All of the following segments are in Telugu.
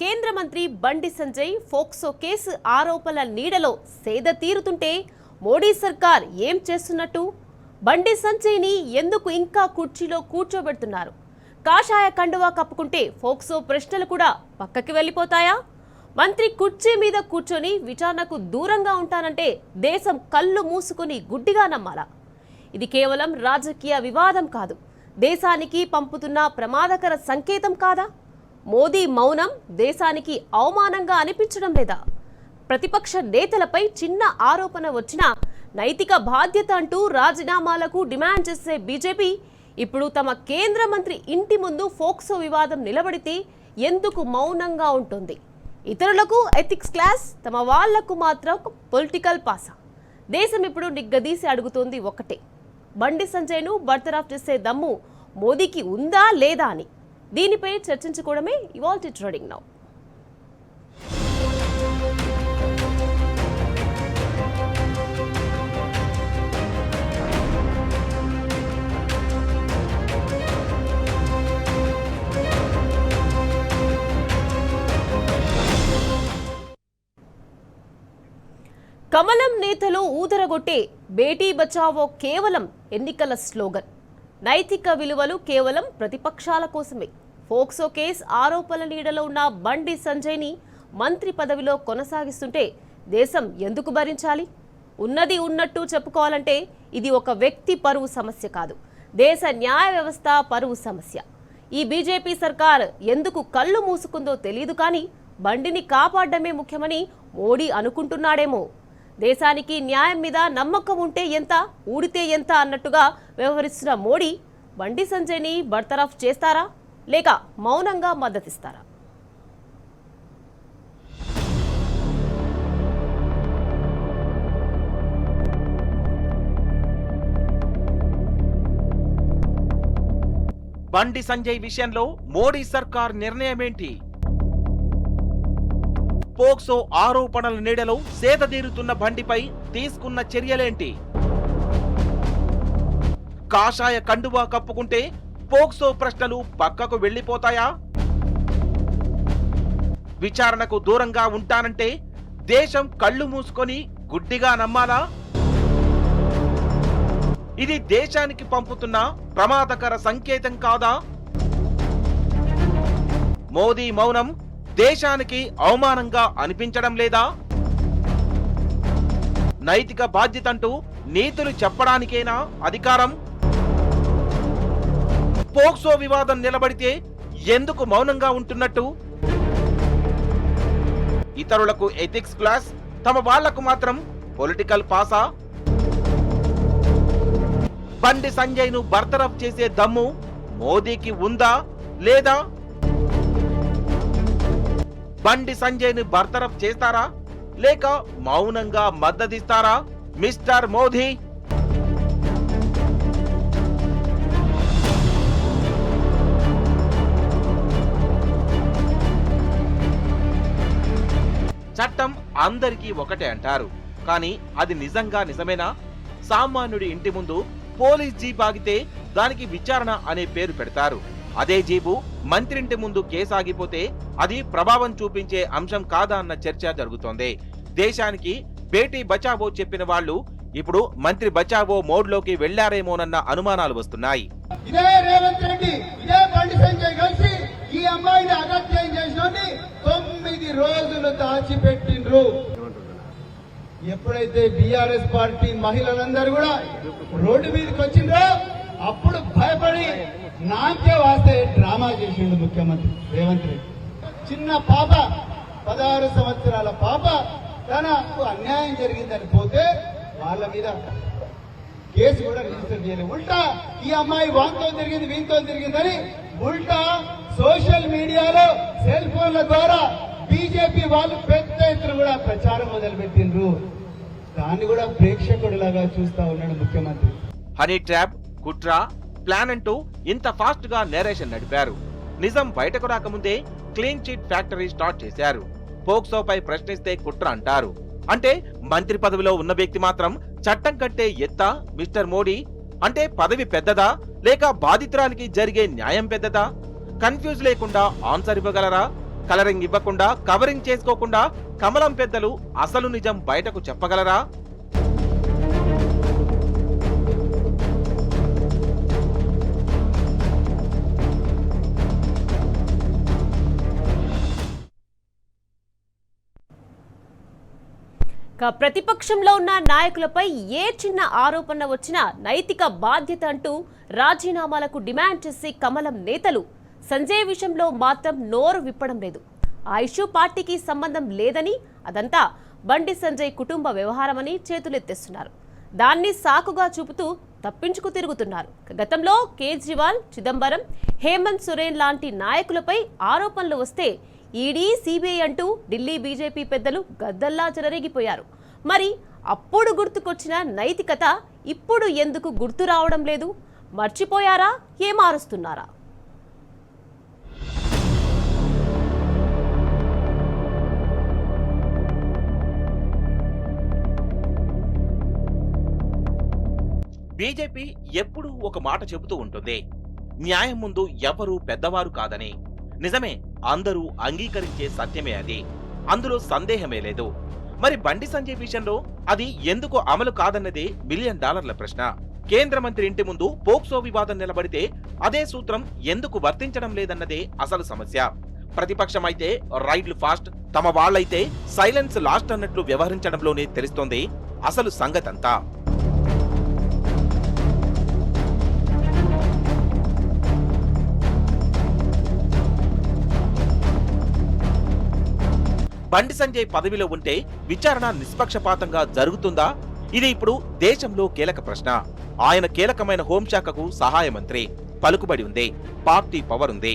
కేంద్ర మంత్రి బండి సంజయ్ ఫోక్సో కేసు ఆరోపణల నీడలో సేద తీరుతుంటే మోడీ సర్కార్ ఏం చేస్తున్నట్టు? బండి సంజయ్ని ఎందుకు ఇంకా కుర్చీలో కూర్చోబెడుతున్నారు? కాషాయ కండువా కప్పుకుంటే ఫోక్సో ప్రశ్నలు కూడా పక్కకి వెళ్ళిపోతాయా? మంత్రి కుర్చీ మీద కూర్చొని విచారణకు దూరంగా ఉంటానంటే దేశం కళ్ళు మూసుకుని గుడ్డిగా నమ్మాలా? ఇది కేవలం రాజకీయ వివాదం కాదు, దేశానికి పంపుతున్న ప్రమాదకర సంకేతం కాదా? మోదీ మౌనం దేశానికి అవమానంగా అనిపించడం లేదా? ప్రతిపక్ష నేతలపై చిన్న ఆరోపణ వచ్చినా నైతిక బాధ్యత అంటూ రాజీనామాలకు డిమాండ్ చేసే బీజేపీ ఇప్పుడు తమ కేంద్ర మంత్రి ఇంటి ముందు ఫోక్సో వివాదం నిలబడితే ఎందుకు మౌనంగా ఉంటుంది? ఇతరులకు ఎథిక్స్ క్లాస్, తమ వాళ్లకు మాత్రం పొలిటికల్ పాసా. దేశం ఇప్పుడు నిగ్గదీసి అడుగుతోంది ఒకటే, బండి సంజయ్ను బర్తరఫ్ చేసే దమ్ము మోదీకి ఉందా లేదా అని. దీనిపై చర్చించుకోవడమే ఇవాల్టి ట్రెండింగ్ నౌ. కమలం నేతలు ఊదరగొట్టే బేటీ బచావో కేవలం ఎన్నికల స్లోగన్, నైతిక విలువలు కేవలం ప్రతిపక్షాల కోసమే. ఫోక్సో కేసు ఆరోపణల నీడలో ఉన్న బండి సంజయ్ని మంత్రి పదవిలో కొనసాగిస్తుంటే దేశం ఎందుకు భరించాలి? ఉన్నది ఉన్నట్టు చెప్పుకోవాలంటే ఇది ఒక వ్యక్తి పరువు సమస్య కాదు, దేశ న్యాయ వ్యవస్థ పరువు సమస్య. ఈ బీజేపీ సర్కార్ ఎందుకు కళ్ళు మూసుకుందో తెలియదు, కానీ బండిని కాపాడడమే ముఖ్యమని మోడీ అనుకుంటున్నాడేమో. దేశానికి న్యాయం మీద నమ్మకం ఉంటే ఎంత, ఊడితే ఎంత అన్నట్టుగా వ్యవహరిస్తున్న మోడీ బండి సంజయ్ని బర్తరఫ్ చేస్తారా లేక మౌనంగా మద్దతిస్తారా? బండి సంజయ్ విషయంలో మోడీ సర్కార్ నిర్ణయమేంటి? పోక్సో ఆరోపణల నీడలో సేదతీరుతున్న బండిపై తీసుకున్న చర్యలేంటి? కాషాయ కండువా కప్పుకుంటే పోక్సో ప్రశ్నలు పక్కకు వెళ్లిపోతాయా? విచారణకు దూరంగా ఉంటానంటే దేశం కళ్ళు మూసుకొని గుడ్డిగా నమ్మాలా? ఇది దేశానికి పంపుతున్న ప్రమాదకర సంకేతం కాదా? మోదీ మౌనం దేశానికి అవమానంగా అనిపించడం లేదా? నైతిక బాధ్యత అంటూ నీతులు చెప్పడానికేనా అధికారం? పోక్సో వివాదం నిలబడితే ఎందుకు మౌనంగా ఉంటున్నట్టు? ఇతరులకు ఎథిక్స్ క్లాస్, తమ వాళ్లకు మాత్రం పొలిటికల్ పాసా? బండి సంజయ్ను బర్తరఫ్ చేసే దమ్ము మోదీకి ఉందా లేదా? బండి సంజయ్ని బర్తరఫ్ చేస్తారా లేక మౌనంగా మద్దతిస్తారా మిస్టర్ మోదీ? చట్టం అందరికీ ఒకటే అంటారు, కానీ అది నిజంగా నిజమేనా? సామాన్యుడి ఇంటి ముందు పోలీస్ జీప్ ఆగితే దానికి విచారణ అనే పేరు పెడతారు. అదే జీబు మంత్రింటి ముందు కేసు ఆగిపోతే అది ప్రభావం చూపించే అంశం కాదా అన్న చర్చ జరుగుతోంది. దేశానికి బేటీ బచావో చెప్పిన వాళ్ళు ఇప్పుడు మంత్రి బచావో మోడ్ లోకి వెళ్లారేమోనన్న అనుమానాలు వస్తున్నాయి. ఇదే రేవంత్ రెడ్డి, ఇదే బండి సంజయ్ కలిసి ఈ అమ్మాయిని అరెస్ట్ చేసినోని 9 రోజులు దాచిపెట్టిండ్రు. ఎప్పుడైతే బీఆర్ఎస్ పార్టీ మహిళలందరూ కూడా రోడ్డు మీదకి వచ్చిండ్రో అప్పుడు భయపడి నాకే వాస్తే డ్రామా చేసిండు ముఖ్యమంత్రి రేవంత్ రెడ్డి. చిన్న పాప, 16 సంవత్సరాల పాప తనకు అన్యాయం జరిగిందని పోతే వాళ్ళ మీద కేసు కూడా రిజిస్టర్ చేయలేదు. ఉల్టా ఈ అమ్మాయి వాంతో జరిగింది వీంతో జరిగిందని ఉల్టా సోషల్ మీడియాలో సెల్ ఫోన్ల ద్వారా బీజేపీ వాళ్ళు పెద్ద ఎత్తున కూడా ప్రచారం మొదలుపెట్టిండ్రు. దాన్ని కూడా ప్రేక్షకుడిలాగా చూస్తా ఉన్నాడు ముఖ్యమంత్రి. హనీ ట్రాప్, కుట్ర, ప్లాన్ అంటూ ఇంత ఫాస్ట్ గా నేరేషన్ నడిపారు. నిజం బయటకు రాకముందే క్లీన్ చిట్ ఫ్యాక్టరీ స్టార్ట్ చేశారు. పోక్సోపై ప్రశ్నిస్తే కుట్ర అంటారు. అంటే మంత్రి పదవిలో ఉన్న వ్యక్తి మాత్రం చట్టం కట్టే ఎత్తా మిస్టర్ మోడీ? అంటే పదవి పెద్దదా లేక బాధితురాలికి జరిగే న్యాయం పెద్దదా? కన్ఫ్యూజ్ లేకుండా ఆన్సర్ ఇవ్వగలరా? కలరింగ్ ఇవ్వకుండా, కవరింగ్ చేసుకోకుండా కమలం పెద్దలు అసలు నిజం బయటకు చెప్పగలరా? ప్రతిపక్షంలో ఉన్న నాయకులపై ఏ చిన్న ఆరోపణ వచ్చినా నైతిక బాధ్యత అంటూ రాజీనామాలకు డిమాండ్ చేసే కమలం నేతలు సంజయ్ విషయంలో మాత్రం నోరు విప్పడం లేదు. ఆ ఇష్యూ పార్టీకి సంబంధం లేదని, అదంతా బండి సంజయ్ కుటుంబ వ్యవహారమని చేతులెత్తేస్తున్నారు. దాన్ని సాకుగా చూపుతూ తప్పించుకు తిరుగుతున్నారు. గతంలో కేజ్రీవాల్, చిదంబరం, హేమంత్ సోరెన్ లాంటి నాయకులపై ఆరోపణలు వస్తే ఈడీ, సిబిఐ అంటూ ఢిల్లీ బీజేపీ పెద్దలు గద్దల్లా చెలరేగిపోయారు. మరి అప్పుడు గుర్తుకొచ్చిన నైతికత ఇప్పుడు ఎందుకు గుర్తు రావడం లేదు? మర్చిపోయారా? ఏమారుస్తున్నారా? బీజేపీ ఎప్పుడూ ఒక మాట చెబుతూ ఉంటుంది, న్యాయం ముందు ఎవరూ పెద్దవారు కాదని. నిజమే, అందరూ అంగీకరించే సత్యమే అది, అందులో సందేహమే లేదు. మరి బండి సంజయ్ విషయంలో అది ఎందుకు అమలు కాదన్నదే $1 మిలియన్ ప్రశ్న. కేంద్ర మంత్రి ఇంటి ముందు పోక్సో వివాదం నిలబడితే అదే సూత్రం ఎందుకు వర్తించడం లేదన్నదే అసలు సమస్య. ప్రతిపక్షమైతే రైడ్లు ఫాస్ట్, తమ వాళ్లైతే సైలెన్స్ లాస్ట్ అన్నట్లు వ్యవహరించడంలోనే తెలుస్తోంది అసలు సంగతంతా. బండి సంజయ్ పదవిలో ఉంటే విచారణ నిష్పక్షపాతంగా జరుగుతుందా? ఇది ఇప్పుడు దేశంలో కీలక ప్రశ్న. ఆయన కీలకమైన హోంశాఖకు సహాయ మంత్రి, పలుకుబడి ఉంది, పార్టీ పవర్ ఉంది,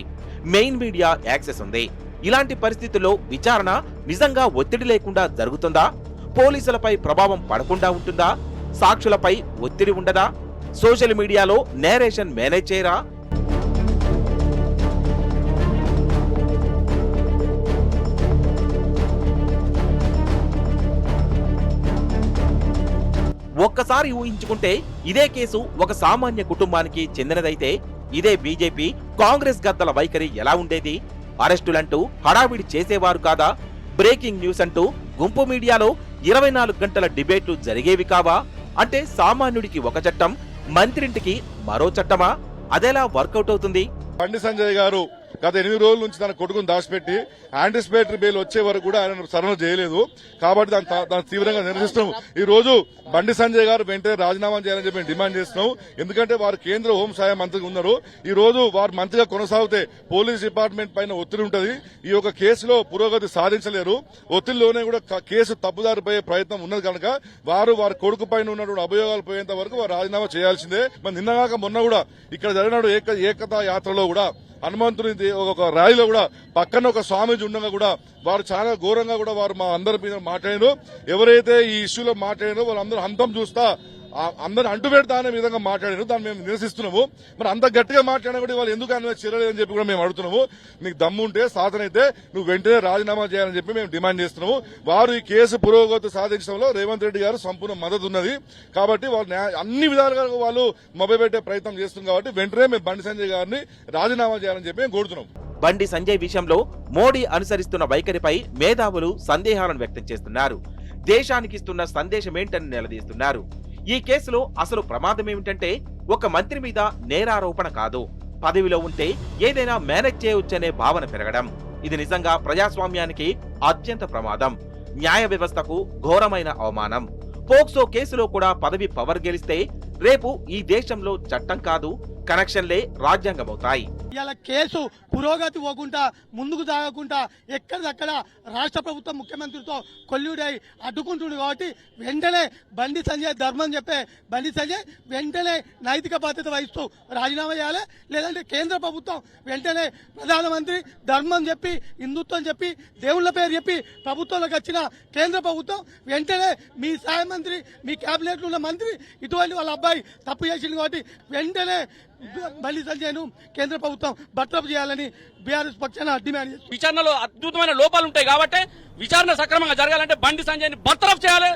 మెయిన్ మీడియా యాక్సెస్ ఉంది. ఇలాంటి పరిస్థితుల్లో విచారణ నిజంగా ఒత్తిడి లేకుండా జరుగుతుందా? పోలీసులపై ప్రభావం పడకుండా ఉంటుందా? సాక్షులపై ఒత్తిడి ఉండదా? సోషల్ మీడియాలో నేరేషన్ మేనేజ్ చేయరా? ఒక్కసారి ఊహించుకుంటే ఇదే కేసు ఒక సామాన్య కుటుంబానికి చెందినదైతే ఇదే బీజేపీ, కాంగ్రెస్ గద్దల వైఖరి ఎలా ఉండేది? అరెస్టులంటూ హడావిడి చేసేవారు కాదా? బ్రేకింగ్ న్యూస్ అంటూ గుంపు మీడియాలో 24 గంటల డిబేట్లు జరిగేవి కావా? అంటే సామాన్యుడికి ఒక చట్టం, మంత్రింటికి మరో చట్టమా? అదెలా వర్కౌట్ అవుతుంది? బండి సంజయ్ గారు గత 8 రోజుల నుంచి తన కొడుకును దాచిపెట్టి యాంటిసిపేటరీ బెయిల్ వచ్చే వరకు కూడా ఆయన సరెండర్ చేయలేదు. కాబట్టి దాన్ని తీవ్రంగా నిరసిస్తున్నాం. ఈ రోజు బండి సంజయ్ గారు వెంటనే రాజీనామా చేయాలని చెప్పి డిమాండ్ చేస్తున్నాం. ఎందుకంటే వారు కేంద్ర హోంశాఖ మంత్రిగా ఉన్నారు. ఈ రోజు వారు మంత్రిగా కొనసాగితే పోలీస్ డిపార్ట్మెంట్ పైన ఒత్తిడి ఉంటుంది. ఈ యొక్క కేసులో పురోగతి సాధించలేరు. ఒత్తిడిలోనే కూడా కేసు తప్పుదారి పోయే ప్రయత్నం ఉన్నది కనుక వారి కొడుకు పైన ఉన్నటువంటి అభియోగాలు పోయేంత వరకు వారు రాజీనామా చేయాల్సిందే. మరి నిన్నగాక మొన్న కూడా ఇక్కడ జరిగిన ఏకతా యాత్రలో కూడా హనుమంతుని ఒక ర్యాలీలో కూడా పక్కన ఒక స్వామీజీ ఉండగా కూడా వారు చాలా ఘోరంగా కూడా వారు మా అందరి మీద మాట్లాడారు. ఎవరైతే ఈ ఇష్యూలో మాట్లాడారో వాళ్ళందరూ అంతం చూస్తా అందరిని అంటు పెడతా అనే విధంగా మాట్లాడారు. దాన్ని మేము నిరసిస్తున్నాము. మరి అంత గట్టిగా మాట్లాడినా కూడా వాళ్ళు ఎందుకు ఆయన చేరలేదని చెప్పి కూడా మేము అడుగుతున్నాము. నీకు దమ్ము ఉంటే, సాధన అయితే నువ్వు వెంటనే రాజీనామా చేయాలని చెప్పి మేము డిమాండ్ చేస్తున్నాము. వారు ఈ కేసు పురోగతి సాధించడంలో రేవంత్ రెడ్డి గారు సంపూర్ణ మద్దతు ఉన్నది. కాబట్టి వాళ్ళు అన్ని విధాలుగా వాళ్ళు మొబైపెట్టే ప్రయత్నం చేస్తున్నారు. కాబట్టి వెంటనే మేము బండి సంజయ్ గారిని రాజీనామా చేయాలని చెప్పి మేము కోరుతున్నాం. బండి సంజయ్ విషయంలో మోడీ అనుసరిస్తున్న వైఖరిపై మేధావులు సందేహాలను వ్యక్తం చేస్తున్నారు. దేశానికి ఇస్తున్న సందేశమేంటని నిలదీస్తున్నారు. ఈ కేసులో అసలు ప్రమాదమేమిటంటే ఒక మంత్రి మీద నేరారోపణ కాదు, పదవిలో ఉంటే ఏదైనా మేనేజ్ చేయవచ్చనే భావన పెరగడం. ఇది నిజంగా ప్రజాస్వామ్యానికి అత్యంత ప్రమాదం, న్యాయ వ్యవస్థకు ఘోరమైన అవమానం. పోక్సో కేసులో కూడా పదవి పవర్ గెలిస్తే రేపు ఈ దేశంలో చట్టం కాదు, కనెక్షన్లే రాజ్యాంగమవుతాయి. ఇలా కేసు పురోగతి పోకుండా ముందుకు సాగకుండా ఎక్కడిదక్కడ రాష్ట్ర ప్రభుత్వం ముఖ్యమంత్రితో కొల్లుడై అడ్డుకుంటుంది. కాబట్టి వెంటనే బండి సంజయ్ ధర్మం చెప్పే బండి సంజయ్ వెంటనే నైతిక బాధ్యత వహిస్తూ రాజీనామా చేయాలి. లేదంటే కేంద్ర ప్రభుత్వం వెంటనే ప్రధానమంత్రి ధర్మం చెప్పి, హిందుత్వం చెప్పి, దేవుళ్ల పేరు చెప్పి ప్రభుత్వంలోకి వచ్చిన కేంద్ర ప్రభుత్వం వెంటనే మీ సహాయ మంత్రి, మీ కేబినెట్ ఉన్న మంత్రి ఇటువంటి వాళ్ళ అబ్బాయి తప్పు చేసింది కాబట్టి వెంటనే బండి సంజయ్ను కేంద్ర ప్రభుత్వం బర్తరఫ్ చేయాలని బీఆర్ఎస్ పక్షాన డిమాండ్ చేస్తుంది. విచారణలో అద్భుతమైన లోపాలు ఉంటాయి కాబట్టి విచారణ సక్రమంగా జరగాలంటే బండి సంజయ్ని బర్తరఫ్ చేయాలి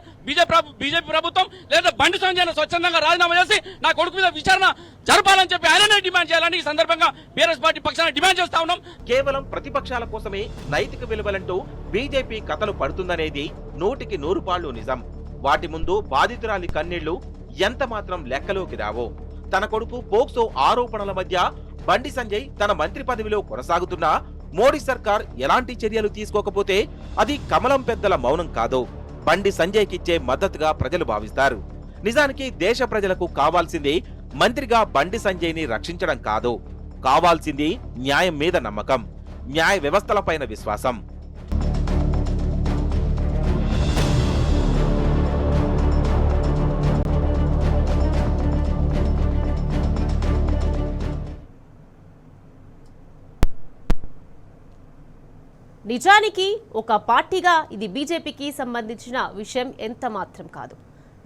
బీజేపీ ప్రభుత్వం, లేదా బండి సంజయ్ని స్వచ్ఛందంగా రాజీనామా చేసి నా కొడుకు మీద విచారణ జరపాలని చెప్పి ఆయననే డిమాండ్ చేయాలని ఈ సందర్భంగా బీఆర్ఎస్ పార్టీ పక్షాన డిమాండ్ చేస్తా ఉన్నాం. కేవలం ప్రతిపక్షాల కోసమే నైతిక విలువలంటూ బీజేపీ కథలు పడుతుందనేది 100కి 100 నిజం. వాటి ముందు బాధితురాలి కన్నీళ్లు ఎంత మాత్రం లెక్కలోకి రావో. తన కొడుకు పోక్సో ఆరోపణల మధ్య బండి సంజయ్ తన మంత్రి పదవిలో కొనసాగుతున్నా మోడీ సర్కార్ ఎలాంటి చర్యలు తీసుకోకపోతే అది కమలం పెద్దల మౌనం కాదు, బండి సంజయ్కిచ్చే మద్దతుగా ప్రజలు భావిస్తారు. నిజానికి దేశ ప్రజలకు కావాల్సింది మంత్రిగా బండి సంజయ్ని రక్షించడం కాదు, కావాల్సింది న్యాయం మీద నమ్మకం, న్యాయ వ్యవస్థలపైన విశ్వాసం. నిజానికి ఒక పార్టీగా ఇది బీజేపీకి సంబంధించిన విషయం ఎంత మాత్రం కాదు.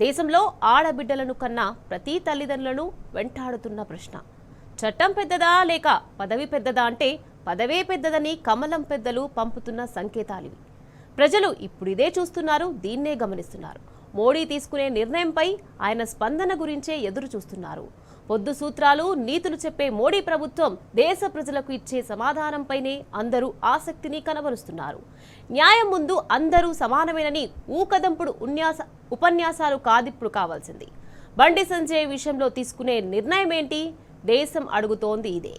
దేశంలో ఆడబిడ్డలను కన్నా ప్రతి తల్లిదండ్రులను వెంటాడుతున్న ప్రశ్న చట్టం పెద్దదా లేక పదవి పెద్దదా అంటే పదవే పెద్దదని కమలం పెద్దలు పంపుతున్న సంకేతాలివి. ప్రజలు ఇప్పుడు ఇదే చూస్తున్నారు, దీన్నే గమనిస్తున్నారు. మోడీ తీసుకునే నిర్ణయంపై ఆయన స్పందన గురించే ఎదురు చూస్తున్నారు. పొద్దు సూత్రాలు నీతులు చెప్పే మోడీ ప్రభుత్వం దేశ ప్రజలకు ఇచ్చే సమాధానంపైనే అందరూ ఆసక్తిని కనబరుస్తున్నారు. న్యాయం ముందు అందరూ సమానమేనని ఊకదంపుడు ఉపన్యాసాలు కాదిప్పుడు కావాల్సింది. బండి సంజయ్ విషయంలో తీసుకునే నిర్ణయం ఏంటి? దేశం అడుగుతోంది ఇదే.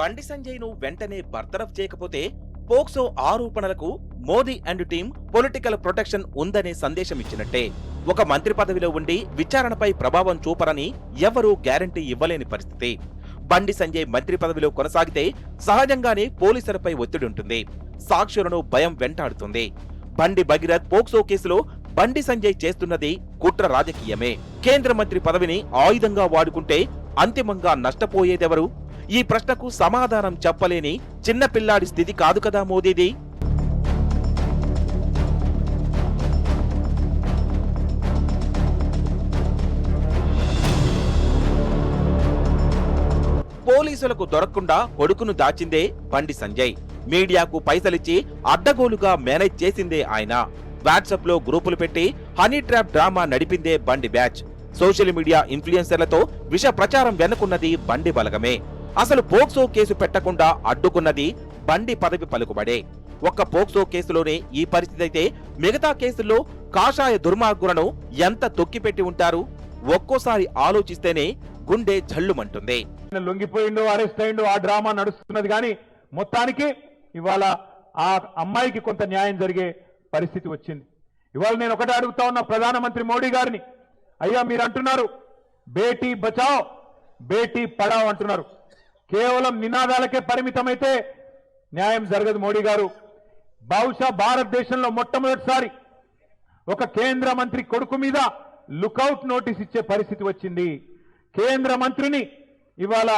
బండి సంజయ్ ను వెంటనే బర్తరఫ్ చేయకపోతే పోక్సో ఆరోపణలకు Modi and team political protection ఉందనే సందేశం ఇచ్చినట్టే. ఒక మంత్రి పదవిలో ఉండి విచారణపై ప్రభావం చూపరని ఎవరూ గ్యారంటీ ఇవ్వలేని పరిస్థితి. బండి సంజయ్ మంత్రి పదవిలో కొనసాగితే సహజంగానే పోలీసులపై ఒత్తిడి ఉంటుంది, సాక్షులను భయం వెంటాడుతుంది. బండి భగీరథ్ పోక్సో కేసులో బండి సంజయ్ చేస్తున్నది కుట్ర రాజకీయమే. కేంద్ర మంత్రి పదవిని ఆయుధంగా వాడుకుంటే అంతిమంగా నష్టపోయేదెవరు? ఈ ప్రశ్నకు సమాధానం చెప్పలేని చిన్నపిల్లాడి స్థితి కాదు కదా మోదీది. పోలీసులకు దొరకకుండా కొడుకును దాచిందే బండి సంజయ్. మీడియాకు పైసలిచ్చి అడ్డగోలుగా మేనేజ్ చేసిందే ఆయన. వాట్సాప్ లో గ్రూపులు పెట్టి హనీ ట్రాప్ డ్రామా నడిపిందే బండి బ్యాచ్. సోషల్ మీడియా ఇన్ఫ్లుయెన్సర్లతో విష ప్రచారం వెనుకున్నది బండి బలగమే. అసలు పోక్సో కేసు పెట్టకుండా అడ్డుకున్నది బండి పదవి పలుకుబడే. ఒక్క పోక్సో కేసులోనే ఈ పరిస్థితి అయితే మిగతా కేసుల్లో కాషాయ దుర్మార్గులను ఎంత తొక్కిపెట్టి ఉంటారు? ఒక్కోసారి ఆలోచిస్తేనే గుండె జల్లుమంటుంది. లొంగిపోయిండు, అరెస్ట్ అయిండు, ఆ డ్రామా నడుస్తున్నది. కానీ మొత్తానికి ఇవాళ ఆ అమ్మాయికి కొంత న్యాయం జరిగే పరిస్థితి వచ్చింది. ఇవాళ నేను ఒకటే అడుగుతా ఉన్నా ప్రధానమంత్రి మోడీ గారిని, అయ్యా మీరు అంటున్నారు బేటీ బచావ్ బేటీ పడావ్ అంటున్నారు, కేవలం నినాదాలకే పరిమితమైతే న్యాయం జరగదు. మోడీ గారు బహుశా భారతదేశంలో మొట్టమొదటిసారి ఒక కేంద్ర మంత్రి కొడుకు మీద లుకౌట్ నోటీస్ ఇచ్చే పరిస్థితి వచ్చింది. కేంద్ర మంత్రిని ఇవాళ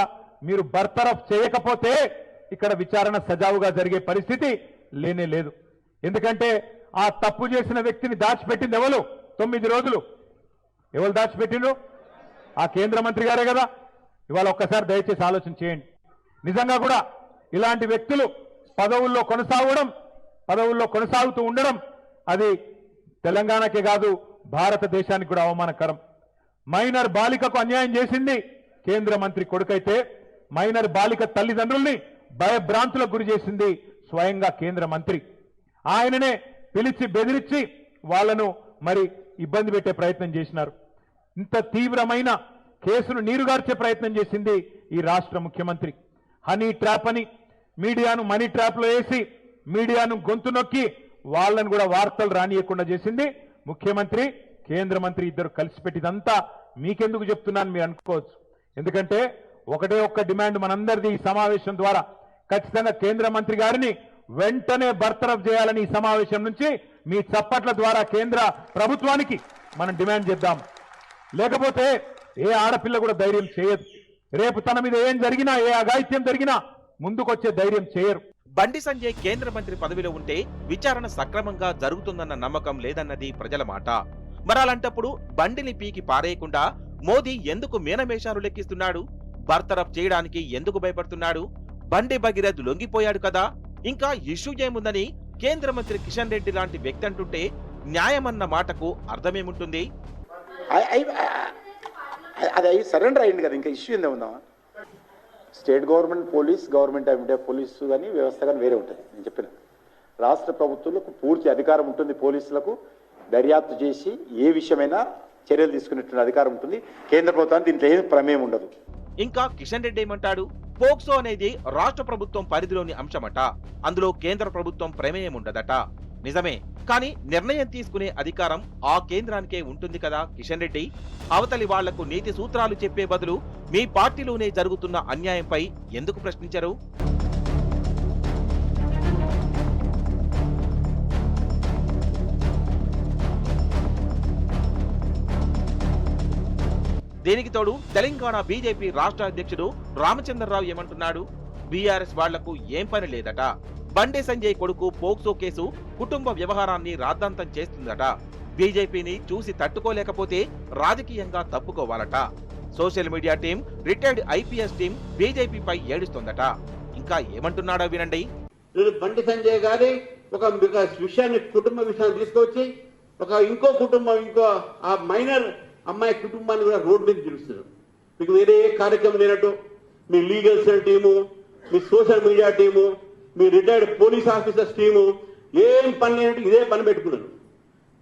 మీరు బర్తరఫ్ చేయకపోతే ఇక్కడ విచారణ సజావుగా జరిగే పరిస్థితి లేనే లేదు. ఎందుకంటే ఆ తప్పు చేసిన వ్యక్తిని దాచిపెట్టింది ఎవరు? 9 రోజులు ఎవరు దాచిపెట్టిండ్రు? ఆ కేంద్ర మంత్రి గారే కదా. ఇవాళ ఒక్కసారి దయచేసి ఆలోచన చేయండి. నిజంగా కూడా ఇలాంటి వ్యక్తులు పదవుల్లో కొనసాగుతూ ఉండడం అది తెలంగాణకే కాదు భారతదేశానికి కూడా అవమానకరం. మైనర్ బాలికకు అన్యాయం చేసింది కేంద్ర మంత్రి కొడుకైతే మైనర్ బాలిక తల్లిదండ్రుల్ని భయభ్రాంతులకు గురి చేసింది స్వయంగా కేంద్ర మంత్రి. ఆయననే పిలిచి బెదిరించి వాళ్లను మరి ఇబ్బంది పెట్టే ప్రయత్నం చేసినారు. ఇంత తీవ్రమైన కేసును నీరుగార్చే ప్రయత్నం చేసింది ఈ రాష్ట్ర ముఖ్యమంత్రి. హనీ ట్రాప్ అని మీడియాను మనీ ట్రాప్ లో వేసి మీడియాను గొంతు నొక్కి వాళ్ళను కూడా వార్తలు రానియకుండా చేసింది ముఖ్యమంత్రి, కేంద్ర మంత్రి ఇద్దరు కలిసి పెట్టిదంతా మీకెందుకు చెప్తున్నాను మీరు అనుకోవచ్చు. ఎందుకంటే ఒకటే ఒక్క డిమాండ్ మనందరిది ఈ సమావేశం ద్వారా, ఖచ్చితంగా కేంద్ర మంత్రి గారిని వెంటనే బర్తరఫ్ చేయాలని ఈ సమావేశం నుంచి మీ చప్పట్ల ద్వారా కేంద్ర ప్రభుత్వానికి మనం డిమాండ్ చేద్దాం. లేకపోతే ఏ ఆడపిల్ల కూడా ధైర్యం చేయదు. రేపు తన మీద ఏం జరిగినా, ఏ అఘాయిత్యం జరిగినా ముందుకొచ్చే ధైర్యం చేయరు. బండి సంజయ్ కేంద్ర మంత్రి పదవిలో ఉంటే విచారణ సక్రమంగా జరుగుతుందన్న నమ్మకం లేదన్నది ప్రజల మాట. మరలాంటప్పుడు బండిని పీకి పారేయకుండా మోదీ ఎందుకు మీనమేషాలు లెక్కిస్తున్నాడు? బర్తరఫ్ చేయడానికి ఎందుకు భయపడుతున్నాడు? బండి భగీరథ్ లొంగిపోయాడు కదా, ఇంకా ఇష్యూ ఏముందని కేంద్ర మంత్రి కిషన్ రెడ్డి లాంటి వ్యక్తి అంటుంటే న్యాయమన్న మాటకు అర్థమేముంటుంది? అది సరెండర్ అయింది కదా, ఇంకా ఇష్యూ ఏందో ఉందా? State government police, government of India police కానీ వ్యవస్థ కానీ వేరే ఉంటుంది. నేను చెప్పిన రాష్ట్ర ప్రభుత్వాలకు పూర్తి అధికారం ఉంటుంది, పోలీసులకు దర్యాప్తు చేసి ఏ విషయమైనా చర్యలు తీసుకునేటువంటి అధికారం ఉంటుంది. కేంద్ర ప్రభుత్వానికి దీంట్లో ఏం ప్రమేయం ఉండదు. ఇంకా కిషన్ రెడ్డి ఏమంటాడు? పోక్సో అనేది రాష్ట్ర ప్రభుత్వం పరిధిలోని అంశమట, అందులో కేంద్ర ప్రభుత్వం ప్రమేయం ఉండదట. నిజమే, కానీ నిర్ణయం తీసుకునే అధికారం ఆ కేంద్రానికే ఉంటుంది కదా కిషన్ రెడ్డి. అవతలి వాళ్లకు నీతి సూత్రాలు చెప్పే బదులు మీ పార్టీలోనే జరుగుతున్న అన్యాయంపై ఎందుకు ప్రశ్నించరు? దీనికి తోడు తెలంగాణ బీజేపీ రాష్ట్ర అధ్యక్షుడు రామచంద్రరావు ఏమంటున్నాడు? బీఆర్ఎస్ వాళ్లకు ఏం పని లేదట, బండి సంజయ్ కొడుకు పోక్సో కేసు కుటుంబ వ్యవహారాన్ని రాద్ధాంతం చేస్తుందట, బీజేపీని చూసి తట్టుకోలేకపోతే రాజకీయంగా తప్పుకోవాలట, social media team, retired IPS team బీజేపీపై ఏడుస్తోందట. ఇంకా ఏమంటున్నాడో వినండి. బండి సంజయ్ గారి ఒక విషయాన్ని, కుటుంబ విషయాన్ని తీసుకొచ్చి ఇంకో కుటుంబం, ఇంకో ఆ మైనర్ అమ్మాయి కుటుంబాన్ని కూడా రోడ్డు మీద పిలుస్తున్నారు. మీకు వేరే ఏ కార్యక్రమం లేనట్టు మీ లీగల్ సెల్ టీము, మీ సోషల్ మీడియా టీము, మీ రిటైర్డ్ పోలీస్ ఆఫీసర్స్ టీము ఏం పని లేనట్టు ఇదే పని పెట్టుకున్నారు.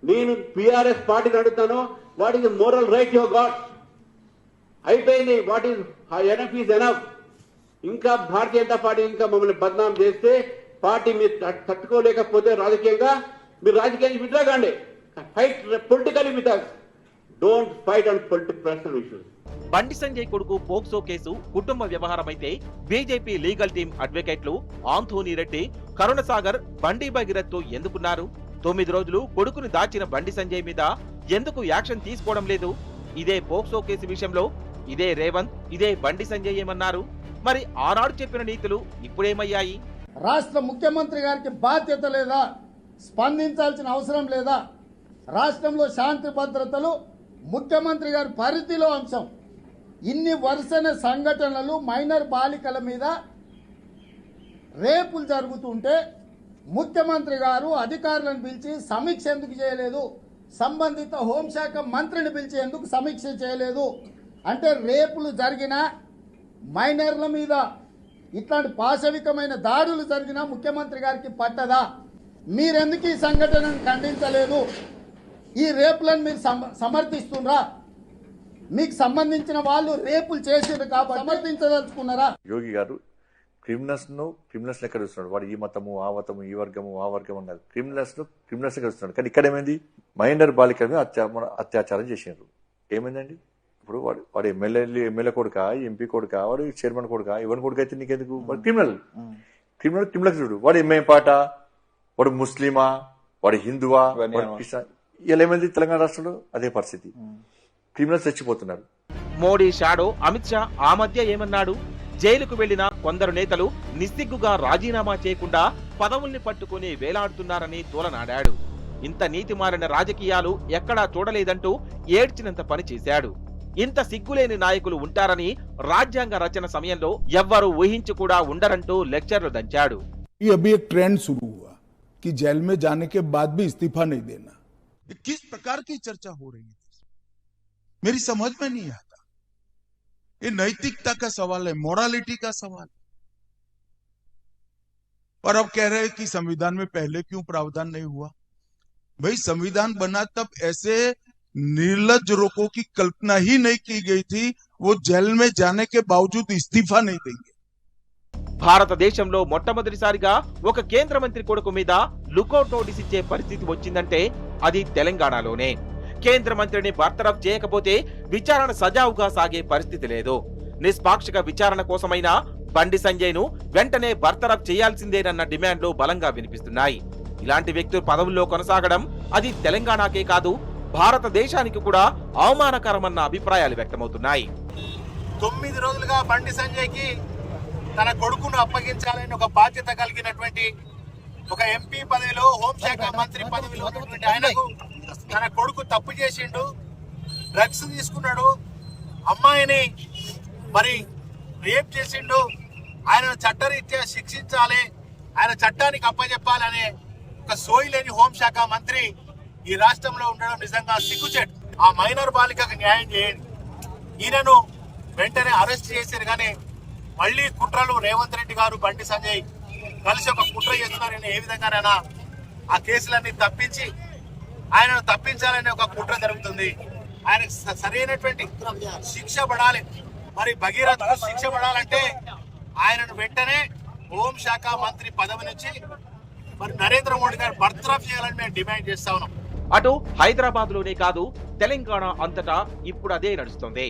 నేను బీఆర్ఎస్ పార్టీని అడుగుతాను, what is moral right your god? అయిపోయింది. What is enough is enough. ఇంకా భారతీయ జనతా పార్టీ ఇంకా మమ్మల్ని బద్నాం చేస్తే, పార్టీ మీరు తట్టుకోలేకపోతే రాజకీయంగా మీరు రాజకీయాన్ని విత్డ్రా కాండి. Fight politically with us. Don't fight on personal issues. Bandi Sanjay కొడుకు పోక్సో కేసు కుటుంబ వ్యవహారమైతే బీజేపీ లీగల్ టీం అడ్వకేట్లు ఆంథోనీ రెడ్డి, కరుణసాగర్ బండి భగీరథ్ తో ఎందుకున్నారు? 9 రోజులు కొడుకుని దాచిన బండి సంజయ్ మీద ఎందుకు యాక్షన్ తీసుకోవడం లేదు? ఇదే పోక్సో కేసు విషయంలో ఇదే రేవంత్, ఇదే బండి సంజయ్ ఏమన్నారు? మరి ఆనాడు చెప్పిన నీతులు ఇప్పుడేమయ్యాయి? రాష్ట్ర ముఖ్యమంత్రి గారికి బాధ్యత లేదా? స్పందించాల్సిన అవసరం లేదా? రాష్ట్రంలో శాంతి భద్రతలు ముఖ్యమంత్రి గారి పరిధిలో అంశం. ఇన్ని వరుసైన సంఘటనలు, మైనర్ బాలికల మీద రేపులు జరుగుతుంటే ముఖ్యమంత్రి గారు అధికారులను పిలిచి సమీక్ష ఎందుకు చేయలేదు? సంబంధిత హోంశాఖ మంత్రిని పిలిచి ఎందుకు సమీక్ష చేయలేదు? అంటే రేపులు జరిగిన మైనర్ల మీద ఇట్లాంటి పాశవికమైన దాడులు జరిగినా ముఖ్యమంత్రి గారికి పట్టదా? మీరెందుకు ఈ సంఘటనను ఖండించలేదు? ఈ రేపులను మీరు సమర్థిస్తున్నారా? మీకు సంబంధించిన వాళ్ళు రేపులు చేసారు కాబట్టి సమర్థించదలుచుకున్నారా? యోగి గారు క్రిమినల్స్ ఎక్కడ చూస్తున్నాడు? వాడు ఈ మతము, ఆ మతము, ఈ వర్గము, ఆ వర్గం అన్నారు. క్రిమినల్స్ ఎక్కడ చూస్తున్నాడు? కానీ ఇక్కడ ఏమైంది? మైనర్ బాలికల మీద అత్యాచారం చేసినారు. ఏమైందండి? ఇప్పుడు వాడు ఎమ్మెల్యే కొడుకా, ఎంపీ కొడుకా, వాడు చైర్మన్ కొడుకా, ఎవరి కొడుకు అయితే నీకెందుకు? వాడు క్రిమినల్ చూడు. వాడు ఏమేం పాట? వాడు ముస్లిమా, వాడు హిందువా, క్రిస్టియన్? ఇలా ఏమైంది తెలంగాణ రాష్ట్రంలో? అదే పరిస్థితి. క్రిమినల్స్ చచ్చిపోతున్నారు. మోడీ షాడో అమిత్ షా ఆ మధ్య ఏమన్నాడు? జైలుకు వెళ్లిన కొందరు నేతలు నిస్సిగ్గుగా రాజీనామా చేయకుండా పదవుల్ని పట్టుకుని వేలాడుతున్నారని తోలనాడాడు. ఇంత నీతి మారిన రాజకీయాలు ఎక్కడా చూడలేదంటూ ఏడ్చినంత పని చేశాడు. ఇంత సిగ్గులేని నాయకులు ఉంటారని రాజ్యాంగ రచన సమయంలో ఎవ్వరూ ఊహించి కూడా ఉండరంటూ లెక్చర్లు దంచాడు. अभी एक ट्रेंड शुरू हुआ कि जेल में जाने के बाद भी इस्तीफा नहीं देना. किस प्रकार की चर्चा हो रही है मेरी समझ में नहीं आता. ये नैतिकता का सवाल है, मोरालिटी का सवाल. और अब कह रहे हैं कि संविधान में पहले क्यों प्रावधान नहीं हुआ? भाई संविधान बना तब ऐसे निर्लज्ज लोगों की कल्पना ही नहीं की गई थी, वो जेल में जाने के बावजूद इस्तीफा नहीं देंगे. భారతదేశంలో మొట్టమొదటిసారిగా ఒక కేంద్ర మంత్రి కొడుకు మీద లుకౌట్ నోటీస్ ఇచ్చే పరిస్థితి వచ్చిందంటే అది తెలంగాణలోనే. కేంద్ర మంత్రిని బర్తరఫ్ చేయకపోతే విచారణ సజావుగా సాగే పరిస్థితి లేదు. నిష్పాక్షిక విచారణ కోసమైనా బండి సంజయ్ ను వెంటనే బర్తరఫ్ చేయాల్సిందేనన్న డిమాండ్లు బలంగా వినిపిస్తున్నాయి. ఇలాంటి వ్యక్తులు పదవుల్లో కొనసాగడం అది తెలంగాణకే కాదు, భారతదేశానికి కూడా అవమానకరమన్న అభిప్రాయాలు వ్యక్తమవుతున్నాయి. 9 రోజులుగా బండి సంజయ్ కి తన కొడుకును అప్పగించాలని ఒక బాధ్యత కలిగినటువంటి ఒక ఎంపీ పదవిలో, హోంశాఖ మంత్రి పదవిలో ఉన్నటువంటి ఆయనకు తన కొడుకు తప్పు చేసిండు, డ్రగ్స్ తీసుకున్నాడు, అమ్మాయిని మరి రేప్ చేసిండు, ఆయన చట్టరీత్యా శిక్షించాలి, ఆయన చట్టానికి అప్పచెప్పాలనే ఒక సోయి లేని హోంశాఖ మంత్రి ఈ రాష్ట్రంలో ఉండడం నిజంగా సిగ్గుచేటు. ఆ మైనర్ బాలికకు న్యాయం చేయండి. ఈయనను వెంటనే అరెస్ట్ చేశారు, కానీ మళ్ళీ కుట్రలు రేవంత్ రెడ్డి గారు, బండి సంజయ్ కలిసి ఒక కుట్ర చేస్తున్నారని ఏ విధంగానైనా ఆ కేసులన్నీ తప్పించి ఆయనను తప్పించాలనే ఒక కుట్ర జరుగుతుంది. ఆయనకు సరైనటువంటి శిక్ష పడాలి. మరి భగీరథ శిక్ష పడాలంటే ఆయనను వెంటనే హోంశాఖ మంత్రి పదవి నుంచి మరి నరేంద్ర మోడీ గారు బర్తరఫ్ చేయాలని మేము డిమాండ్ చేస్తా ఉన్నాం. అటు హైదరాబాద్ లోనే కాదు, తెలంగాణ అంతటా ఇప్పుడు అదే నడుస్తోంది.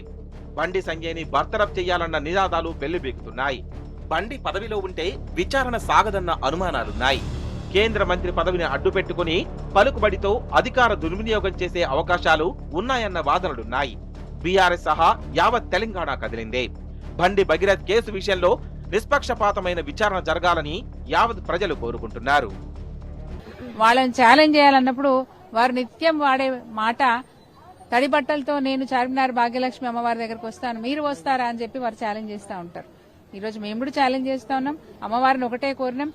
బండి సంజయ్ని బర్తరఫ్ చేయాలన్న నినాదాలు వెల్లుబెక్కుతున్నాయి. బండి పదవిలో ఉంటే విచారణ సాగదన్న అనుమానాలున్నాయి. కేంద్ర మంత్రి పదవిని అడ్డుపెట్టుకుని పలుకుబడితో అధికార దుర్వినియోగం చేసే అవకాశాలు ఉన్నాయన్న వాదనలున్నాయి. బీఆర్ఎస్ సహా యావత్ తెలంగాణ కదిలిందే. బండి భగీరథ్ కేసు విషయంలో నిష్పక్షపాతమైన విచారణ జరగాలని యావత్ ప్రజలు కోరుకుంటున్నారు. వాళ్ళని ఛాలెంజ్ చేయాలన్నప్పుడు వారు నిత్యం వాడే మాట, తడి బట్టలతో నేను చార్మినార్ భాగ్యలక్ష్మి అమ్మవారి దగ్గరకు వస్తాను, మీరు వస్తారా అని చెప్పి వారు ఛాలెంజ్ చేస్తూ ఉంటారు. ఈరోజు మేము కూడా ఛాలెంజ్ చేస్తా ఉన్నాం. అమ్మవారిని ఒకటే కోరినాం,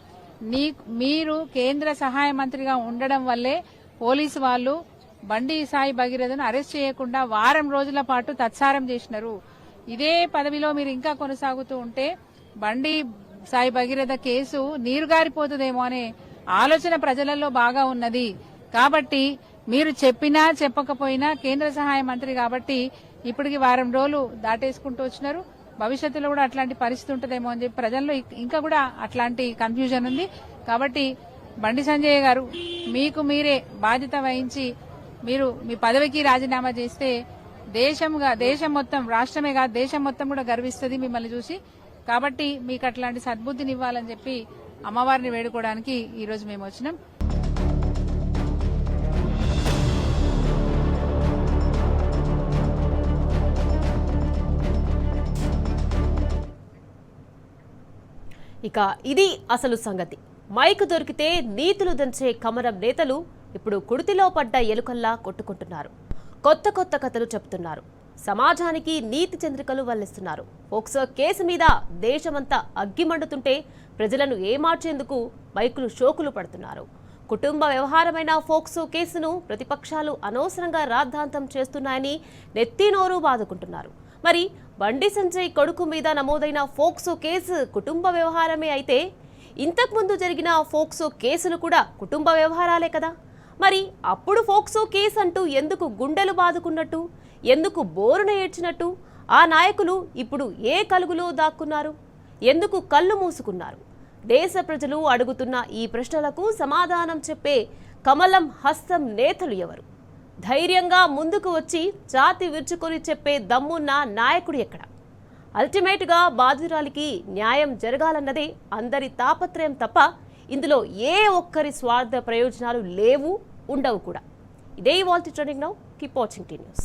మీరు కేంద్ర సహాయ మంత్రిగా ఉండడం వల్లే పోలీసు వాళ్ళు బండి సాయి భగీరథను అరెస్ట్ చేయకుండా వారం రోజుల పాటు తత్సారం చేసినారు. ఇదే పదవిలో మీరు ఇంకా కొనసాగుతూ ఉంటే బండి సాయి భగీరథ కేసు నీరుగారిపోతుందేమో అనే ఆలోచన ప్రజలలో బాగా ఉన్నది. కాబట్టి మీరు చెప్పినా చెప్పకపోయినా కేంద్ర సహాయ మంత్రి కాబట్టి ఇప్పటికి వారం రోజులు దాటేసుకుంటూ వచ్చినారు. భవిష్యత్తులో కూడా అట్లాంటి పరిస్థితి ఉంటుందేమో అని చెప్పి ప్రజల్లో ఇంకా కూడా అట్లాంటి కన్ఫ్యూజన్ ఉంది. కాబట్టి బండి సంజయ్ గారు మీకు మీరే బాధ్యత వహించి మీరు మీ పదవికి రాజీనామా చేస్తే దేశం మొత్తం, రాష్ట్రమే కాదు దేశం మొత్తం కూడా గర్విస్తుంది మిమ్మల్ని చూసి. కాబట్టి మీకు అట్లాంటి సద్బుద్ధిని ఇవ్వాలని చెప్పి అమ్మవారిని వేడుకోవడానికి ఈ రోజు మేము వచ్చినాం. ఇక ఇది అసలు సంగతి. మైక్ దొరికితే నీతులు దంచే కమరం నేతలు ఇప్పుడు కుడితిలో పడ్డ ఎలుకల్లా కొట్టుకుంటున్నారు. కొత్త కొత్త కథలు చెప్తున్నారు. సమాజానికి నీతి చంద్రికలు వల్లిస్తున్నారు. పోక్సో కేసు మీద దేశమంతా అగ్గిమండుతుంటే ప్రజలను ఏమార్చేందుకు మైకులు షోకులు పడుతున్నారు. కుటుంబ వ్యవహారమైన పోక్సో కేసును ప్రతిపక్షాలు అనవసరంగా రాద్ధాంతం చేస్తున్నాయని నెత్తినోరు బాదుకుంటున్నారు. మరి బండి సంజయ్ కొడుకు మీద నమోదైన పోక్సో కేసు కుటుంబ వ్యవహారమే అయితే ఇంతకుముందు జరిగిన పోక్సో కేసులు కూడా కుటుంబ వ్యవహారాలే కదా. మరి అప్పుడు పోక్సో కేసు అంటూ ఎందుకు గుండెలు బాదుకున్నట్టు, ఎందుకు బోరున ఏడ్చినట్టు ఆ నాయకులు ఇప్పుడు ఏ కలుగులో దాక్కున్నారు? ఎందుకు కళ్ళు మూసుకున్నారు? దేశ ప్రజలు అడుగుతున్న ఈ ప్రశ్నలకు సమాధానం చెప్పే కమలం హస్తం నేతలు ఎవరు? ధైర్యంగా ముందుకు వచ్చి ఛాతి విరుచుకొని చెప్పే దమ్మున్న నాయకుడు ఎక్కడ? అల్టిమేట్గా బాధితురాలికి న్యాయం జరగాలన్నదే అందరి తాపత్రయం తప్ప ఇందులో ఏ ఒక్కరి స్వార్థ ప్రయోజనాలు లేవు, ఉండవు కూడా. ఇదే ఇవాల్టి trending now. Keep watching tea news.